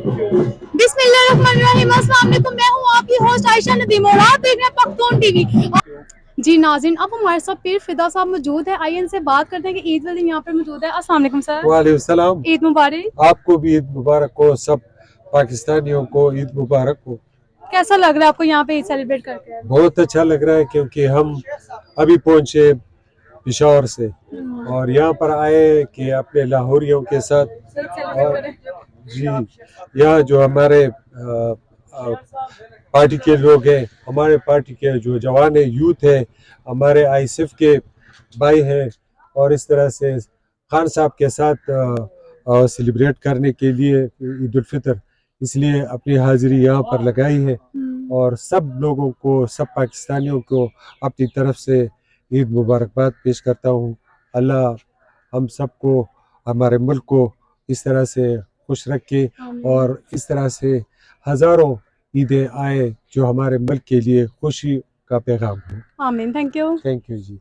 बिस्मिल्लाहिर्रहमानिर्रहीम। अस्सलाम वालेकुम, मैं हूँ आपकी होस्ट आयशा नदीम और आप देख रहे हैं पख्तून टीवी। जी नाज़रीन, अब हमारे साथ पीर फिदा साहब मौजूद है। आइए इनसे बात करते हैं कि ईद वाले दिन यहाँ पर मौजूद है। अस्सलाम वालेकुम सर। वालेकुम सलाम। ईद मुबारक। आपको भी ईद मुबारक हो, सब पाकिस्तानियों को ईद मुबारक हो। कैसा लग रहा है आपको यहाँ पे ईद सेलिब्रेट करके? बहुत अच्छा लग रहा है क्योंकि हम अभी पहुंचे पिशावर से और यहाँ पर आए कि अपने लाहौरियों के साथ। और जी, यहाँ जो हमारे पार्टी के लोग हैं, हमारे पार्टी के जो जवान है, यूथ है, हमारे आईएसएफ के भाई हैं, और इस तरह से खान साहब के साथ सेलिब्रेट करने के लिए ईद उल फितर, इसलिए अपनी हाजिरी यहाँ पर लगाई है। और सब लोगों को, सब पाकिस्तानियों को अपनी तरफ से ईद मुबारकबाद पेश करता हूँ। अल्लाह हम सबको, हमारे मुल्क को इस तरह से खुश रखे और इस तरह से हज़ारों ईदें आए जो हमारे मुल्क के लिए खुशी का पैगाम हो। आमीन। Thank you. Thank you ji.